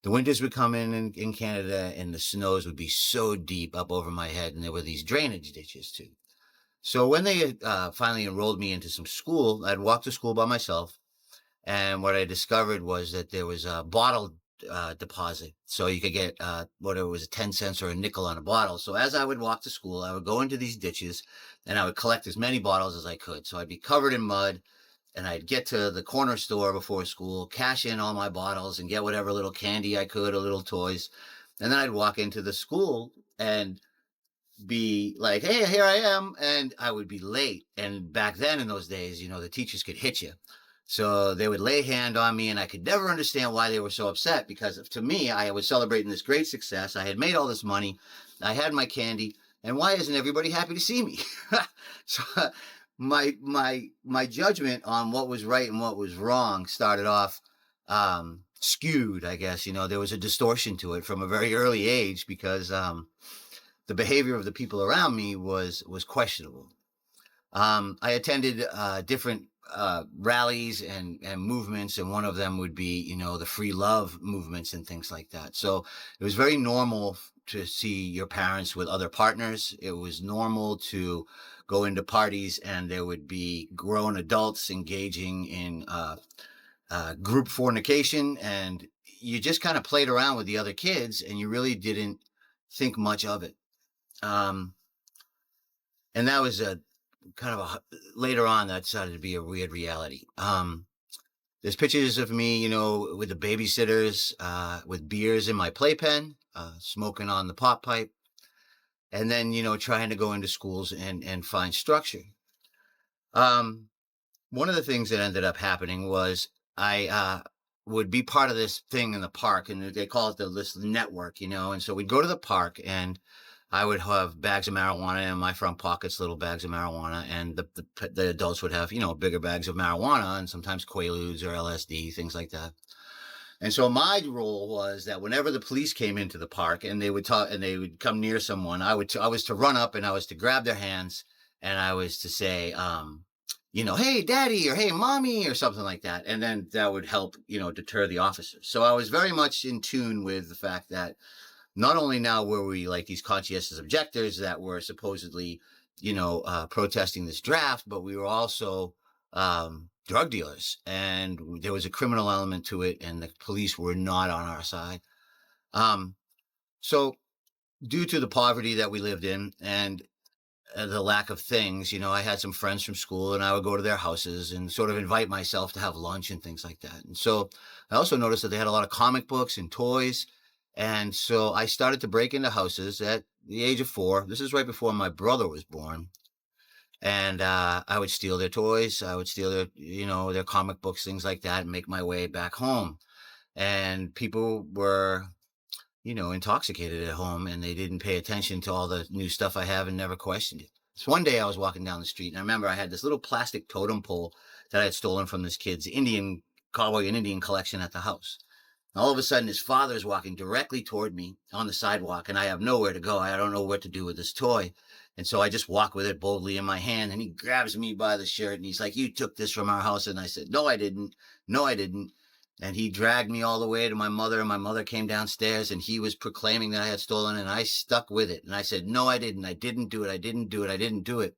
the winters would come in Canada, and the snows would be so deep up over my head, and there were these drainage ditches too. So when they finally enrolled me into some school, I'd walk to school by myself, and what I discovered was that there was a bottle deposit. So you could get whatever it was, 10 cents or a nickel on a bottle. So as I would walk to school, I would go into these ditches and I would collect as many bottles as I could. So I'd be covered in mud, and I'd get to the corner store before school, cash in all my bottles and get whatever little candy I could or little toys. And then I'd walk into the school and be like, hey, here I am. And I would be late. And back then in those days, the teachers could hit you. So they would lay a hand on me, and I could never understand why they were so upset, because to me, I was celebrating this great success. I had made all this money. I had my candy. And why isn't everybody happy to see me? So my judgment on what was right and what was wrong started off skewed, I guess. There was a distortion to it from a very early age, because the behavior of the people around me was questionable. I attended different rallies and movements, and one of them would be, the free love movements and things like that. So it was very normal to see your parents with other partners. It was normal to go into parties and there would be grown adults engaging in group fornication, and you just kind of played around with the other kids and you really didn't think much of it. And that was a kind of later on that started to be a weird reality. There's pictures of me, with the babysitters, with beers in my playpen, smoking on the pop pipe, and then, trying to go into schools and find structure. One of the things that ended up happening was I would be part of this thing in the park, and they call it this network, and so we'd go to the park, and I would have bags of marijuana in my front pockets, little bags of marijuana, and the adults would have, bigger bags of marijuana, and sometimes Quaaludes or LSD, things like that. And so my role was that whenever the police came into the park and they would talk and they would come near someone, I was to run up and I was to grab their hands, and I was to say, hey, daddy, or hey, mommy, or something like that. And then that would help, deter the officers. So I was very much in tune with the fact that not only now were we like these conscientious objectors that were supposedly, protesting this draft, but we were also drug dealers, and there was a criminal element to it, and the police were not on our side. So due to the poverty that we lived in and the lack of things, I had some friends from school, and I would go to their houses and sort of invite myself to have lunch and things like that. And so I also noticed that they had a lot of comic books and toys. And so I started to break into houses at the age of 4. This is right before my brother was born. And I would steal their toys. I would steal their comic books, things like that, and make my way back home. And people were, intoxicated at home, and they didn't pay attention to all the new stuff I have and never questioned it. So one day I was walking down the street, and I remember I had this little plastic totem pole that I had stolen from this kid's cowboy and Indian collection at the house. All of a sudden, his father is walking directly toward me on the sidewalk, and I have nowhere to go. I don't know what to do with this toy. And so I just walk with it boldly in my hand, and he grabs me by the shirt, and he's like, you took this from our house. And I said, no, I didn't. No, I didn't. And he dragged me all the way to my mother, and my mother came downstairs, and he was proclaiming that I had stolen, and I stuck with it. And I said, no, I didn't. I didn't do it. I didn't do it. I didn't do it.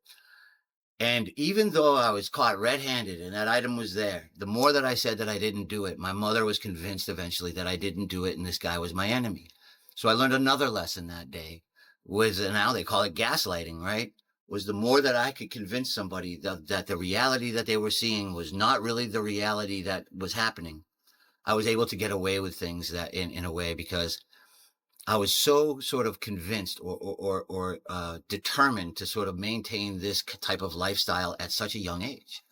And even though I was caught red-handed and that item was there, the more that I said that I didn't do it, my mother was convinced eventually that I didn't do it, and this guy was my enemy. So I learned another lesson that day, now they call it gaslighting, right? Was the more that I could convince somebody that the reality that they were seeing was not really the reality that was happening, I was able to get away with things that in a way, because I was so sort of convinced or determined to sort of maintain this type of lifestyle at such a young age.